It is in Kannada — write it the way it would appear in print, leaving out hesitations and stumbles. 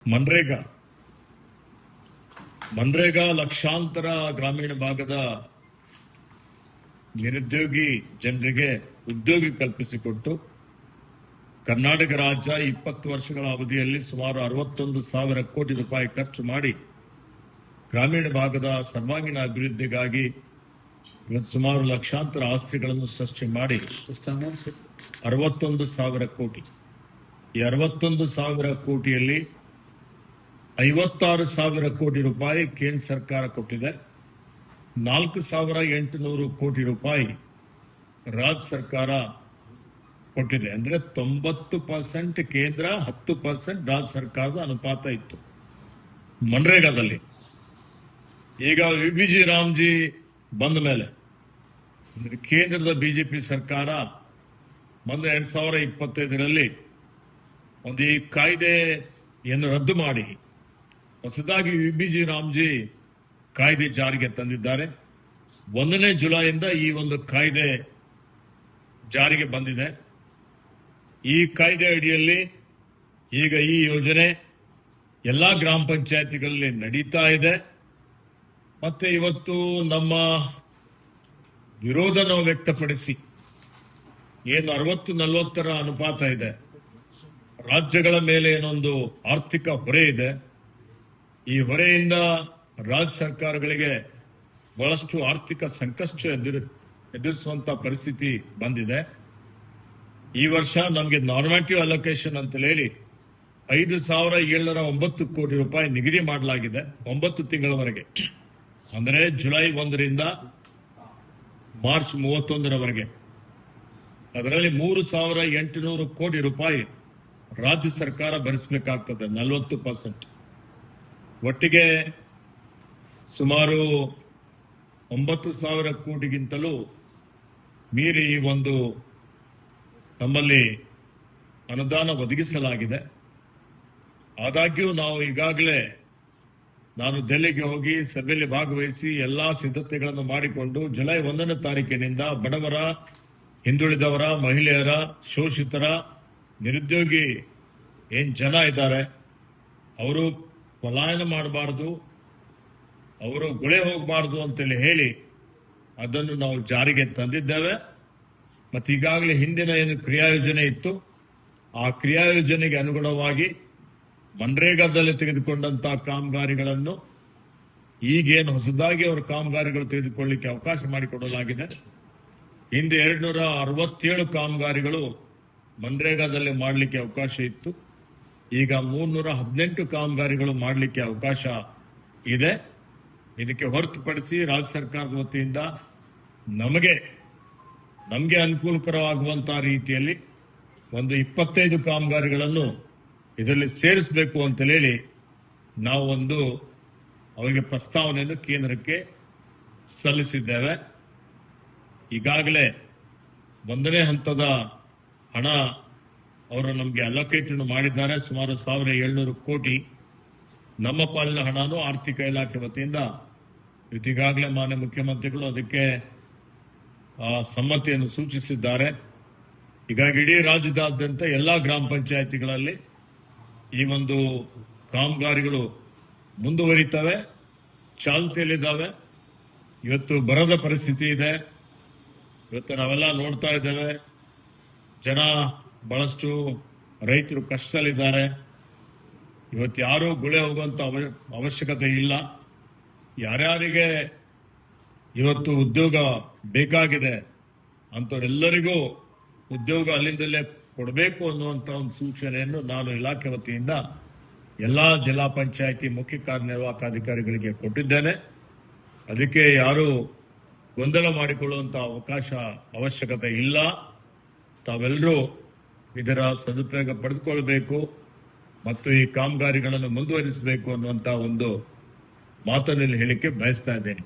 ಮನ್ರೇಗಾ ಲಕ್ಷಾಂತರ ಗ್ರಾಮೀಣ ಭಾಗದ ನಿರುದ್ಯೋಗಿ ಜನರಿಗೆ ಉದ್ಯೋಗ ಕಲ್ಪಿಸಿಕೊಟ್ಟು ಕರ್ನಾಟಕ ರಾಜ್ಯ 20 ವರ್ಷಗಳ ಅವಧಿಯಲ್ಲಿ ಸುಮಾರು 61,000 ಕೋಟಿ ರೂಪಾಯಿ ಖರ್ಚು ಮಾಡಿ ಗ್ರಾಮೀಣ ಭಾಗದ ಸರ್ವಾಂಗೀಣ ಅಭಿವೃದ್ಧಿಗಾಗಿ ಸುಮಾರು ಲಕ್ಷಾಂತರ ಆಸ್ತಿಗಳನ್ನು ಸೃಷ್ಟಿ ಮಾಡಿ 61,000 ಕೋಟಿ. ಈ 61,000 ಕೋಟಿಯಲ್ಲಿ 56,000 ಕೋಟಿ ರೂಪಾಯಿ ಕೇಂದ್ರ ಸರ್ಕಾರ ಕೊಟ್ಟಿದೆ. 4,800 ಕೋಟಿ ರೂಪಾಯಿ ರಾಜ್ಯ ಸರ್ಕಾರ ಕೊಟ್ಟಿದೆ. ಅಂದ್ರೆ 90% ಕೇಂದ್ರ, 10% ರಾಜ್ಯ ಸರ್ಕಾರದ ಅನುಪಾತ ಇತ್ತು ಮನ್ರೇಗಾದಲ್ಲಿ. ಈಗ ವಿಬಿಜಿ ರಾಮ್ಜಿ ಬಂದ ಮೇಲೆ ಕೇಂದ್ರದ ಬಿಜೆಪಿ ಸರ್ಕಾರ 2025ರಲ್ಲಿ ಒಂದು ಈ ಕಾಯ್ದೆಯನ್ನು ರದ್ದು ಮಾಡಿ ಹೊಸದಾಗಿ ವಿಬಿಜಿ ರಾಮ್ಜಿ ಕಾಯ್ದೆ ಜಾರಿಗೆ ತಂದಿದ್ದಾರೆ. 1ನೇ ಜುಲೈಯಿಂದ ಈ ಒಂದು ಕಾಯ್ದೆ ಜಾರಿಗೆ ಬಂದಿದೆ. ಈ ಕಾಯ್ದೆ ಅಡಿಯಲ್ಲಿ ಈಗ ಈ ಯೋಜನೆ ಎಲ್ಲಾ ಗ್ರಾಮ ಪಂಚಾಯತಿಗಳಲ್ಲಿ ನಡೀತಾ ಇದೆ. ಮತ್ತೆ ಇವತ್ತು ನಮ್ಮ ವಿರೋಧ ನಾವು ವ್ಯಕ್ತಪಡಿಸಿ ಏನು 60-40ರ ಅನುಪಾತ ಇದೆ, ರಾಜ್ಯಗಳ ಮೇಲೆ ಏನೊಂದು ಆರ್ಥಿಕ ಹೊರೆ ಇದೆ. ಈ ಹೊರೆಯಿಂದ ರಾಜ್ಯ ಸರ್ಕಾರಗಳಿಗೆ ಬಹಳಷ್ಟು ಆರ್ಥಿಕ ಸಂಕಷ್ಟ ಎದುರಿಸುವಂತ ಪರಿಸ್ಥಿತಿ ಬಂದಿದೆ. ಈ ವರ್ಷ ನಮಗೆ ನಾರ್ಮೇಟಿವ್ ಅಲೋಕೇಶನ್ ಅಂತ ಹೇಳಿ 5,709 ಕೋಟಿ ರೂಪಾಯಿ ನಿಗದಿ ಮಾಡಲಾಗಿದೆ 9 ತಿಂಗಳವರೆಗೆ. ಅಂದರೆ ಜುಲೈ 1ರಿಂದ ಮಾರ್ಚ್ 31ರವರೆಗೆ. ಅದರಲ್ಲಿ 3,800 ಕೋಟಿ ರೂಪಾಯಿ ರಾಜ್ಯ ಸರ್ಕಾರ ಭರಿಸಬೇಕಾಗ್ತದೆ, 40%. ಒಟ್ಟಿಗೆ ಸುಮಾರು 9,000 ಕೋಟಿಗಿಂತಲೂ ಮೀರಿ ಈ ಒಂದು ನಮ್ಮಲ್ಲಿ ಅನುದಾನ ಒದಗಿಸಲಾಗಿದೆ. ಆದಾಗ್ಯೂ ನಾವು ಈಗಾಗಲೇ ನಾನು ದೆಹಲಿಗೆ ಹೋಗಿ ಸಭೆಯಲ್ಲಿ ಭಾಗವಹಿಸಿ ಎಲ್ಲಾ ಸಿದ್ಧತೆಗಳನ್ನು ಮಾಡಿಕೊಂಡು ಜುಲೈ 1ನೇ ತಾರೀಕಿನಿಂದ ಬಡವರ, ಹಿಂದುಳಿದವರ, ಮಹಿಳೆಯರ, ಶೋಷಿತರ, ನಿರುದ್ಯೋಗಿ ಏನ್ ಜನ ಇದ್ದಾರೆ ಅವರು ಪಲಾಯನ ಮಾಡಬಾರದು, ಅವರು ಗುಳೆ ಹೋಗಬಾರದು ಅಂತೇಳಿ ಹೇಳಿ ಅದನ್ನು ನಾವು ಜಾರಿಗೆ ತಂದಿದ್ದೇವೆ. ಮತ್ತು ಈಗಾಗಲೇ ಹಿಂದಿನ ಏನು ಕ್ರಿಯಾಯೋಜನೆ ಇತ್ತು ಆ ಕ್ರಿಯಾಯೋಜನೆಗೆ ಅನುಗುಣವಾಗಿ ಮನ್ರೇಗಾದಲ್ಲಿ ತೆಗೆದುಕೊಂಡಂತಹ ಕಾಮಗಾರಿಗಳನ್ನು ಈಗೇನು ಹೊಸದಾಗಿ ಅವರ ಕಾಮಗಾರಿಗಳು ತೆಗೆದುಕೊಳ್ಳಲಿಕ್ಕೆ ಅವಕಾಶ ಮಾಡಿಕೊಡಲಾಗಿದೆ. ಹಿಂದೆ 267 ಕಾಮಗಾರಿಗಳು ಮನ್ರೇಗಾದಲ್ಲಿ ಮಾಡಲಿಕ್ಕೆ ಅವಕಾಶ ಇತ್ತು. ಈಗ 318 ಕಾಮಗಾರಿಗಳು ಮಾಡಲಿಕ್ಕೆ ಅವಕಾಶ ಇದೆ. ಇದಕ್ಕೆ ಹೊರತುಪಡಿಸಿ ರಾಜ್ಯ ಸರ್ಕಾರದ ವತಿಯಿಂದ ನಮಗೆ ಅನುಕೂಲಕರವಾಗುವಂತಹ ರೀತಿಯಲ್ಲಿ ಒಂದು 25 ಕಾಮಗಾರಿಗಳನ್ನು ಇದರಲ್ಲಿ ಸೇರಿಸಬೇಕು ಅಂತ ಹೇಳಿ ನಾವು ಅವರಿಗೆ ಪ್ರಸ್ತಾವನೆಯನ್ನು ಕೇಂದ್ರಕ್ಕೆ ಸಲ್ಲಿಸಿದ್ದೇವೆ. ಈಗಾಗಲೇ 1ನೇ ಹಂತದ ಹಣ ಅವರು ನಮಗೆ ಅಲೋಕೇಟ್ ಮಾಡಿದ್ದಾರೆ, ಸುಮಾರು 1,700 ಕೋಟಿ. ನಮ್ಮ ಪಾಲಿನ ಹಣನೂ ಆರ್ಥಿಕ ಇಲಾಖೆ ವತಿಯಿಂದ ಈಗಾಗಲೇ ಮಾನ್ಯ ಮುಖ್ಯಮಂತ್ರಿಗಳು ಅದಕ್ಕೆ ಸಮ್ಮತಿಯನ್ನು ಸೂಚಿಸಿದ್ದಾರೆ. ಹೀಗಾಗಿ ಇಡೀ ರಾಜ್ಯದಾದ್ಯಂತ ಎಲ್ಲಾ ಗ್ರಾಮ ಪಂಚಾಯಿತಿಗಳಲ್ಲಿ ಈ ಒಂದು ಕಾಮಗಾರಿಗಳು ಮುಂದುವರಿತವೆ, ಚಾಲ್ತಿಯಲ್ಲಿದ್ದಾವೆ. ಇವತ್ತು ಬರದ ಪರಿಸ್ಥಿತಿ ಇದೆ. ಇವತ್ತು ನಾವೆಲ್ಲ ನೋಡ್ತಾ ಇದ್ದೇವೆ, ಜನ ಬಹಳಷ್ಟು ರೈತರು ಕಷ್ಟದಲ್ಲಿದ್ದಾರೆ. ಇವತ್ತು ಯಾರೂ ಗುಳೆ ಹೋಗುವಂತ ಅವಶ್ಯಕತೆ ಇಲ್ಲ. ಯಾರ್ಯಾರಿಗೆ ಇವತ್ತು ಉದ್ಯೋಗ ಬೇಕಾಗಿದೆ ಅಂತವರೆಲ್ಲರಿಗೂ ಉದ್ಯೋಗ ಅಲ್ಲಿಂದಲೇ ಕೊಡಬೇಕು ಅನ್ನುವಂತ ಒಂದು ಸೂಚನೆಯನ್ನು ನಾನು ಇಲಾಖೆ ವತಿಯಿಂದ ಎಲ್ಲಾ ಜಿಲ್ಲಾ ಪಂಚಾಯಿತಿ ಮುಖ್ಯ ಕಾರ್ಯನಿರ್ವಾಹಕ ಅಧಿಕಾರಿಗಳಿಗೆ ಕೊಟ್ಟಿದ್ದೇನೆ. ಅದಕ್ಕೆ ಯಾರು ಗೊಂದಲ ಮಾಡಿಕೊಳ್ಳುವಂತ ಅವಶ್ಯಕತೆ ಇಲ್ಲ. ತಾವೆಲ್ಲರೂ ಇದರ ಸದುಪಯೋಗ ಪಡೆದುಕೊಳ್ಳಬೇಕು ಮತ್ತು ಈ ಕಾಮಗಾರಿಗಳನ್ನು ಮುಂದುವರಿಸಬೇಕು ಅನ್ನುವಂತ ಒಂದು ಮಾತನ್ನು ಹೇಳಲಿಕ್ಕೆ ಬಯಸ್ತಾ ಇದ್ದೇನೆ.